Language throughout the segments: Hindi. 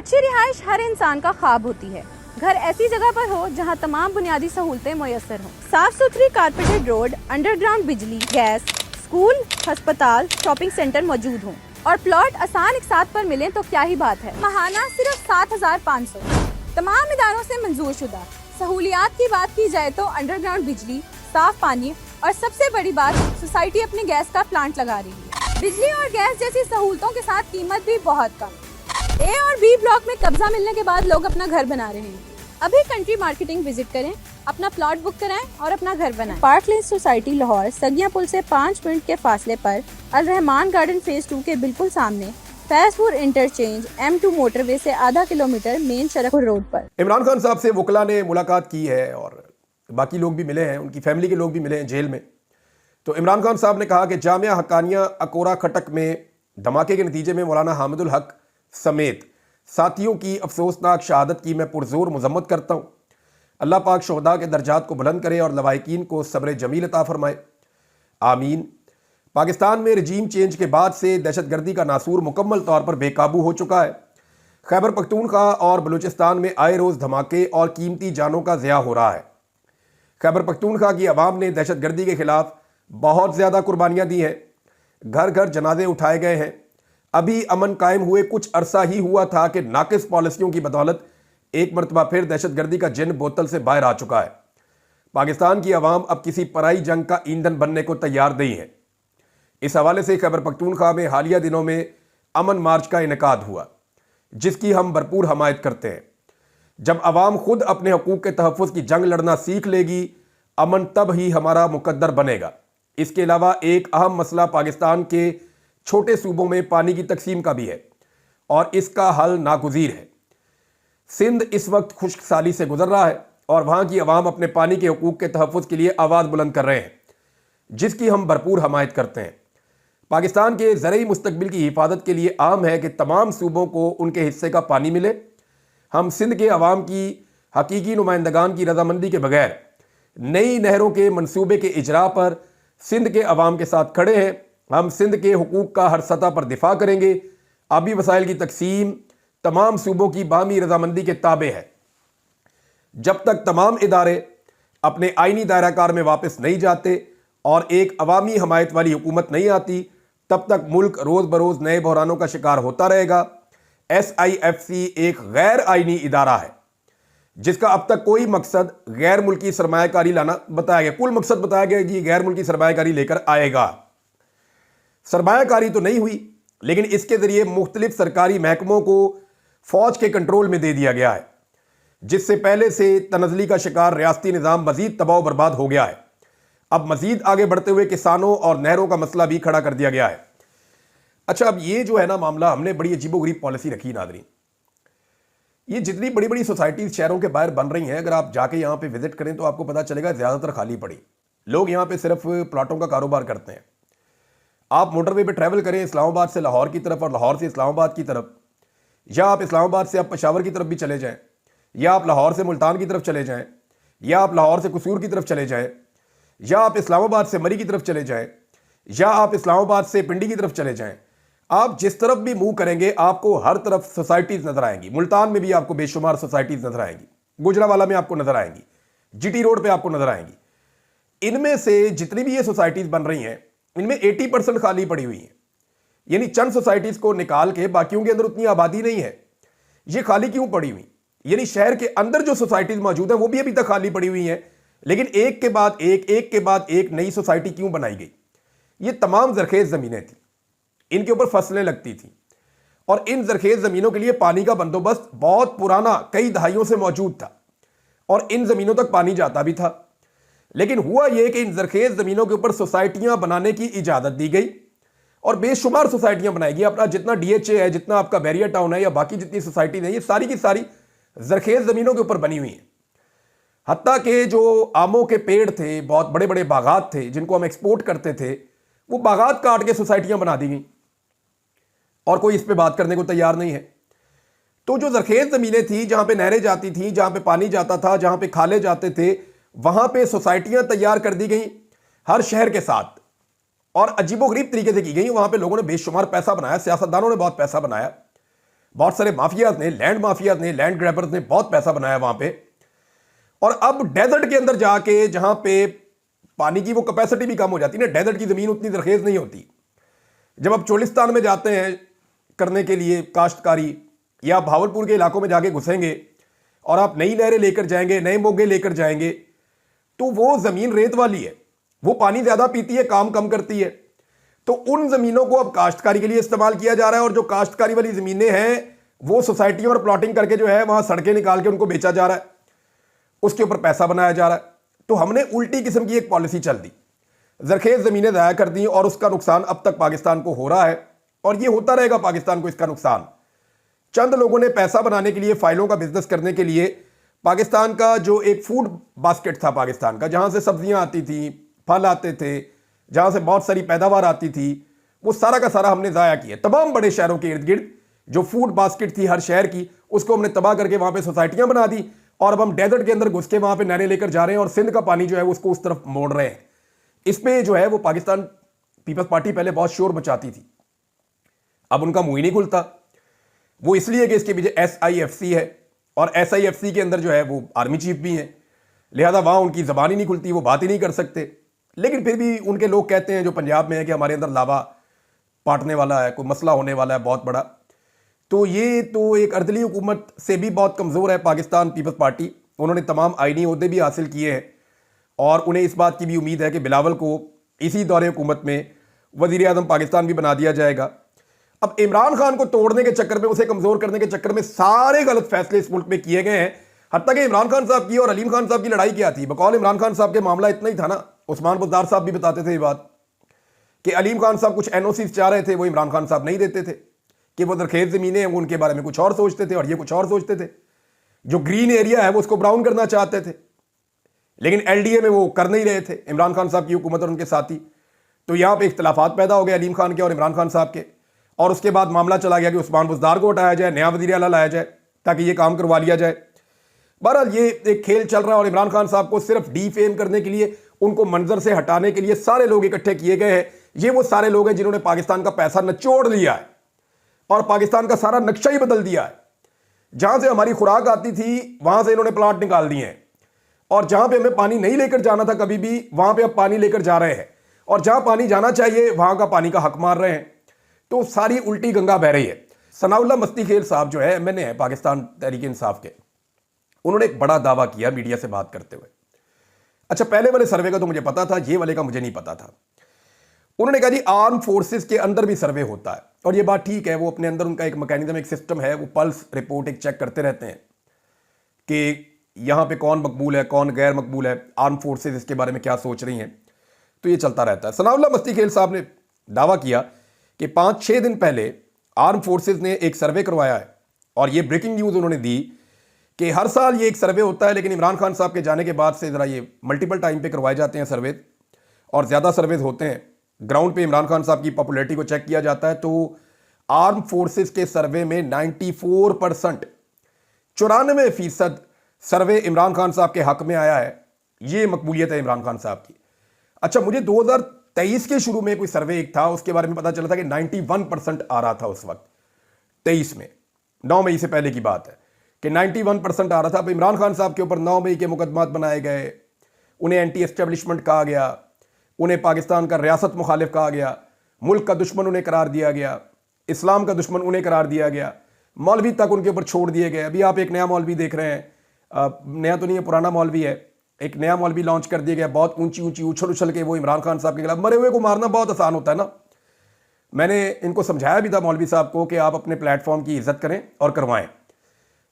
अच्छी रिहाइश हर इंसान का ख्वाब होती है। घर ऐसी जगह पर हो जहां तमाम बुनियादी सहूलतें मुयस्सर हों। साफ सुथरी कारपेटेड रोड, अंडरग्राउंड बिजली, गैस, स्कूल, अस्पताल, शॉपिंग सेंटर मौजूद हों और प्लॉट आसान एक साथ पर मिलें तो क्या ही बात है। महाना सिर्फ 7,500। तमाम इदारों से मंजूर शुदा। सहूलियात की बात की जाए तो अंडरग्राउंड बिजली, साफ पानी और सबसे बड़ी बात, सोसाइटी अपने गैस का प्लांट लगा रही है। बिजली और गैस जैसी सहूलतों के साथ कीमत भी बहुत कम। ए और बी ब्लॉक में कब्जा मिलने के बाद लोग अपना घर बना रहे हैं। अभी कंट्री मार्केटिंग विजिट करें, अपना प्लॉट बुक कराएं और अपना घर बनाएं। पार्क लेन सोसाइटी लाहौर सगिया पुल से 5 मिनट के फासले पर, अल रहमान गार्डन फेज 2 के बिल्कुल सामने, फैजपुर इंटरचेंज, M2 मोटरवे से आधा किलोमीटर मेन शरकपुर रोड पर। इमरान खान साहब से वकला ने मुलाकात की है और बाकी लोग भी मिले हैं, उनकी फैमिली के लोग भी मिले हैं जेल में। तो इमरान खान साहब ने कहा कि जामिया हक्कानिया अकोरा खटक में धमाके के नतीजे में मौलाना हामिदुल हक समेत साथियों की अफसोसनाक शहादत की मैं पुरजोर मजम्मत करता हूँ। अल्लाह पाक शोहदा के दर्जात को बुलंद करे और लवाहिकीन को सब्र जमील अता फरमाए, आमीन। पाकिस्तान में रजीम चेंज के बाद से दहशतगर्दी का नासूर मुकम्मल तौर पर बेकाबू हो चुका है। खैबर पख्तूनख्वा और बलूचिस्तान में आए रोज़ धमाके और कीमती जानों का ज़िया हो रहा है। खैबर पख्तूनख्वा की आवाम ने दहशतगर्दी के खिलाफ बहुत ज़्यादा कुर्बानियाँ दी हैं। घर घर जनाजे उठाए गए हैं। अभी अमन कायम हुए कुछ अरसा ही हुआ था कि नाकिस पॉलिसियों की बदौलत एक मरतबा फिर दहशतगर्दी का जिन बोतल से बाहर आ चुका है। पाकिस्तान की आवाम अब किसी पराई जंग का ईंधन बनने को तैयार नहीं है। इस हवाले से खैबर पख्तूनख्वा में हालिया दिनों में अमन मार्च का इनेकाद हुआ, जिसकी हम भरपूर हमायत करते हैं। जब आवाम खुद अपने हकूक़ के तहफ़्फ़ुज़ की जंग लड़ना सीख लेगी, अमन तब ही हमारा मुकद्दर बनेगा। इसके अलावा एक अहम मसला पाकिस्तान के छोटे सूबों में पानी की तकसीम का भी है और इसका हल नागुज़ीर है। सिंध इस वक्त खुश्क साली से गुजर रहा है और वहाँ की आवाम अपने पानी के हकूक़ के तहफ़्फ़ुज़ के लिए आवाज़ बुलंद कर रहे हैं, जिसकी हम भरपूर हमायत करते हैं। पाकिस्तान के ज़रई मुस्तकबिल की हिफाजत के लिए आम है कि तमाम सूबों को उनके हिस्से का पानी मिले। हम सिंध के अवाम की हकीकी नुमाइंदगान की रजामंदी के बगैर नई नहरों के मंसूबे के इजरा पर सिंध के अवाम के साथ खड़े हैं। हम सिंध के हुकूक का हर सतह पर दिफा करेंगे। आबी वसाइल की तकसीम तमाम सूबों की बामी रजामंदी के ताबे है। जब तक तमाम इदारे अपने आइनी दायराकार में वापस नहीं जाते और एक अवामी हमायत वाली हुकूमत नहीं आती, तब तक मुल्क रोज़ बरोज़ नए बहरानों का शिकार होता रहेगा। SIFC एक गैर आइनी इदारा है जिसका अब तक कोई मकसद गैर मुल्की सरमायाकारी लाना बताया गया। कुल मकसद बताया गया कि गैर मुल्की सरमायाकारी लेकर आएगा। सरमायाकारी तो नहीं हुई, लेकिन इसके ज़रिए मुख्तलिफ सरकारी महकमों को फ़ौज के कंट्रोल में दे दिया गया है, जिससे पहले से तनज़ली का शिकार रियासती निज़ाम मज़ीद तबाह बर्बाद हो गया है। अब मज़ीद आगे बढ़ते हुए किसानों और नहरों का मसला भी खड़ा कर दिया गया है। अच्छा, अब ये जो है ना मामला, हमने बड़ी अजीबोगरीब पॉलिसी रखी नाज़रीन। ये जितनी बड़ी बड़ी सोसाइटीज़ शहरों के बाहर बन रही हैं, अगर आप जाके यहाँ पे विजिट करें तो आपको पता चलेगा ज़्यादातर खाली पड़ी। लोग यहाँ पे सिर्फ प्लाटों का कारोबार करते हैं। आप मोटरवे पे ट्रैवल करें इस्लामाबाद से लाहौर की तरफ और लाहौर से इस्लामाबाद की तरफ, या आप इस्लामाबाद से आप पेशावर की तरफ भी चले जाएं, या आप लाहौर से मुल्तान की तरफ चले जाएं, या आप लाहौर से कसूर की तरफ चले जाएं, या आप इस्लामाबाद से मरी की तरफ चले जाएं, या आप इस्लामाबाद से पिंडी की तरफ चले जाएं, आप जिस तरफ भी मूव करेंगे आपको हर तरफ सोसाइटीज़ नज़र आएंगी। मुल्तान में भी आपको बेशुमार सोसाइटीज़ नज़र आएंगी, गुजरावाला में आपको नज़र आएंगी, GT रोड पर आपको नज़र आएंगी। इनमें से जितनी भी ये सोसाइटीज़ बन रही हैं, इनमें 80% खाली पड़ी हुई हैं। यानी चंद सोसाइटीज़ को निकाल के बाकियों के अंदर उतनी आबादी नहीं है। ये खाली क्यों पड़ी हुई? यानी शहर के अंदर जो सोसाइटीज़ मौजूद हैं वो भी अभी तक खाली पड़ी हुई हैं, लेकिन एक के बाद एक नई सोसाइटी क्यों बनाई गई? ये तमाम जरखेज़ ज़मीनें थी, इनके ऊपर फसलें लगती थी और इन जरखेज़ ज़मीनों के लिए पानी का बंदोबस्त बहुत पुराना कई दहाइयों से मौजूद था और इन ज़मीनों तक पानी जाता भी था। लेकिन हुआ यह कि इन जरखेज़ ज़मीनों के ऊपर सोसाइटियां बनाने की इजाज़त दी गई और बेशुमार सोसाइटियां बनाएगी। अपना जितना DHA है, जितना आपका बैरियर टाउन है या बाकी जितनी सोसाइटी है, ये सारी की सारी जरखेज़ ज़मीनों के ऊपर बनी हुई हैं। हत्ता के जो आमों के पेड़ थे, बहुत बड़े बड़े बागात थे जिनको हम एक्सपोर्ट करते थे, वो बागात काट के सोसाइटियां बना दी गई और कोई इस पर बात करने को तैयार नहीं है। तो जो जरखेज़ ज़मीनें थी, जहाँ पे नहरें जाती थी, जहाँ पे पानी जाता था, जहाँ पे खाले जाते थे, वहाँ पे सोसाइटियाँ तैयार कर दी गई हर शहर के साथ और अजीबोगरीब तरीके से की गई। वहाँ पे लोगों ने बेशुमार पैसा बनाया, सियासतदानों ने बहुत पैसा बनाया। बहुत सारे माफियाज ने, लैंड माफियाज ने, लैंड ग्रैबर्स ने बहुत पैसा बनाया वहां पे। और अब डेजर्ट के अंदर जाके जहां पे पानी की वो कैपेसिटी भी कम हो जाती है ना, डेजर्ट की जमीन उतनी जरखेज नहीं होती। जब आप चोलिस्तान में जाते हैं करने के लिए काश्तकारी, या भावलपुर के इलाकों में जाके घुसेंगे और आप नई नहरें लेकर जाएंगे, नए मोगे लेकर जाएंगे, तो वो जमीन रेत वाली है, वो पानी ज्यादा पीती है, काम कम करती है। तो उन जमीनों को अब काश्तकारी के लिए इस्तेमाल किया जा रहा है, और जो काश्तकारी वाली जमीनें हैं वो सोसाइटियों और प्लॉटिंग करके जो है वहां सड़कें निकाल के उनको बेचा जा रहा है, उसके ऊपर पैसा बनाया जा रहा है। तो हमने उल्टी किस्म की एक पॉलिसी चल दी, जरखेज जमीनें ज़ाया कर दी, और उसका नुकसान अब तक पाकिस्तान को हो रहा है और ये होता रहेगा पाकिस्तान को इसका नुकसान। चंद लोगों ने पैसा बनाने के लिए, फाइलों का बिजनेस करने के लिए, पाकिस्तान का जो एक फूड बास्केट था पाकिस्तान का, जहां से सब्जियां आती थी, फल आते थे, जहां से बहुत सारी पैदावार आती थी, वो सारा का सारा हमने ज़ाया किया। तमाम बड़े शहरों के इर्द गिर्द जो फूड बास्केट थी हर शहर की, उसको हमने तबाह करके वहां पे सोसाइटियां बना दी, और अब हम डेजर्ट के अंदर घुस के वहां पे नहरें लेकर जा रहे हैं और सिंध का पानी जो है उसको उस तरफ मोड़ रहे हैं। इस पे जो है वो पाकिस्तान पीपल्स पार्टी पहले बहुत शोर मचाती थी, अब उनका मुंह ही नहीं खुलता। वो इसलिए कि इसके पीछे SIFC है, और SIFC के अंदर जो है वो आर्मी चीफ भी हैं, लिहाजा वहां उनकी जबान ही नहीं खुलती, वो बात ही नहीं कर सकते। लेकिन फिर भी उनके लोग कहते हैं जो पंजाब में है कि हमारे अंदर लावा पाटने वाला है, कोई मसला होने वाला है बहुत बड़ा। तो ये तो एक अर्दली हुकूमत से भी बहुत कमज़ोर है पाकिस्तान पीपल्स पार्टी। उन्होंने तमाम आईनी ओहदे भी हासिल किए हैं, और उन्हें इस बात की भी उम्मीद है कि बिलावल को इसी दौरे हुकूमत में वज़ीर आज़म पाकिस्तान भी बना दिया जाएगा। अब इमरान खान को तोड़ने के चक्कर में, उसे कमज़ोर करने के चक्कर में सारे गलत फैसले इस मुल्क में किए गए हैं। हत्ता कि इमरान खान साहब की और अलीम खान साहब की लड़ाई क्या थी? बकौल इमरान खान साहब के मामला इतना ही था ना, उस्मान बुज़दार साहब भी बताते थे ये बात कि अलीम खान साहब कुछ NOC चाह रहे थे, वो इमरान खान साहब नहीं देते थे, कि वो जरखेज ज़मीनें हैं उनके बारे में कुछ और सोचते थे और ये कुछ और सोचते थे। जो ग्रीन एरिया है वो उसको ब्राउन करना चाहते थे, लेकिन LDA में वो कर नहीं रहे थे, इमरान खान साहब की हुकूमत और उनके साथी। तो यहाँ पे इख्तलाफात पैदा हो गए अलीम खान के और इमरान खान साहब के, और उसके बाद मामला चला गया कि उस्मान बुज़दार को हटाया जाए, नया वज़ीर आला लाया जाए ताकि ये काम करवा लिया जाए। बहरहाल ये एक खेल चल रहा है, और इमरान खान साहब को सिर्फ डीफेम करने के लिए, उनको मंजर से हटाने के लिए सारे लोग इकट्ठे किए गए हैं। ये वो सारे लोग हैं जिन्होंने पाकिस्तान का पैसा निचोड़ लिया है और पाकिस्तान का सारा नक्शा ही बदल दिया है। जहां से हमारी खुराक आती थी वहां से इन्होंने प्लाट निकाल दिए हैं, और जहां पे हमें पानी नहीं लेकर जाना था कभी भी, वहां पे अब पानी लेकर जा रहे हैं, और जहां पानी जाना चाहिए वहां का पानी का हक मार रहे हैं। तो सारी उल्टी गंगा बह रही है। सनाउल्लाह मस्ती खेल साहब जो है MNA है पाकिस्तान तहरीक इंसाफ के, उन्होंने एक बड़ा दावा किया मीडिया से बात करते हुए। अच्छा, पहले वाले सर्वे का तो मुझे पता था, ये वाले का मुझे नहीं पता था। उन्होंने कहा जी आर्म फोर्सेस के अंदर भी सर्वे होता है, और ये बात ठीक है, वो अपने अंदर उनका एक मैकेनिज्म, एक सिस्टम है, वो पल्स रिपोर्ट एक चेक करते रहते हैं कि यहाँ पे कौन मकबूल है, कौन गैर मकबूल है, आर्म फोर्सेस इसके बारे में क्या सोच रही हैं। तो ये चलता रहता है। सनाउल्लाह मस्ती खेल साहब ने दावा किया कि 5-6 दिन पहले आर्म फोर्सेस ने एक सर्वे करवाया है, और ये ब्रेकिंग न्यूज़ उन्होंने दी कि हर साल ये एक सर्वे होता है, लेकिन इमरान खान साहब के जाने के बाद से ज़रा ये मल्टीपल टाइम पे करवाए जाते हैं सर्वे, और ज़्यादा सर्वेज होते हैं। ग्राउंड पे इमरान खान साहब की पॉपुलैरिटी को चेक किया जाता है, तो आर्म फोर्सेस के सर्वे में 94%, 94% सर्वे इमरान खान साहब के हक में आया है। ये मकबूलियत है इमरान खान साहब की। अच्छा, मुझे 2023 के शुरू में कोई सर्वे एक था, उसके बारे में पता चला था कि 91% आ रहा था उस वक्त, 23 में, 9 मई से पहले की बात है कि 91% आ रहा था। अब इमरान खान साहब के ऊपर 9 मई के मुकदमात बनाए गए, उन्हें एंटी एस्टेब्लिशमेंट कहा गया, उन्हें पाकिस्तान का रियासत मुखालिफ कहा गया, मुल्क का दुश्मन उन्हें करार दिया गया, इस्लाम का दुश्मन उन्हें करार दिया गया, मौलवी तक उनके ऊपर छोड़ दिए गए। अभी आप एक नया मौलवी देख रहे हैं, नया तो नहीं है, पुराना मौलवी है, एक नया मौलवी लॉन्च कर दिया गया, बहुत ऊंची ऊंची उछल उछल के वो इमरान खान साहब के खिलाफ। मरे हुए को मारना बहुत आसान होता है ना। मैंने इनको समझाया भी था मौलवी साहब को कि आप अपने प्लेटफॉर्म की इज्जत करें और करवाएं,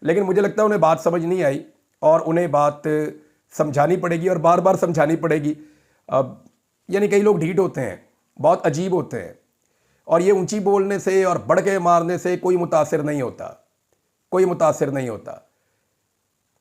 लेकिन मुझे लगता है उन्हें बात समझ नहीं आई, और उन्हें बात समझानी पड़ेगी और बार बार समझानी पड़ेगी। यानी कई लोग ढीठ होते हैं, बहुत अजीब होते हैं, और ये ऊंची बोलने से और बढ़ के मारने से कोई मुतासिर नहीं होता, कोई मुतासिर नहीं होता,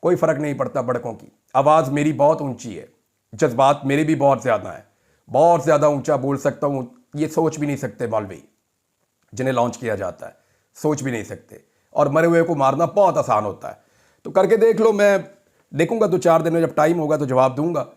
कोई फ़र्क नहीं पड़ता। बड़कों की आवाज़ मेरी बहुत ऊंची है, जज्बात मेरे भी बहुत ज़्यादा हैं, बहुत ज़्यादा ऊंचा बोल सकता हूँ, ये सोच भी नहीं सकते मौलवी जिन्हें लॉन्च किया जाता है, सोच भी नहीं सकते। और मरे हुए को मारना बहुत आसान होता है। तो करके देख लो, मैं देखूंगा 2-4 दिन में, जब टाइम होगा तो जवाब दूंगा।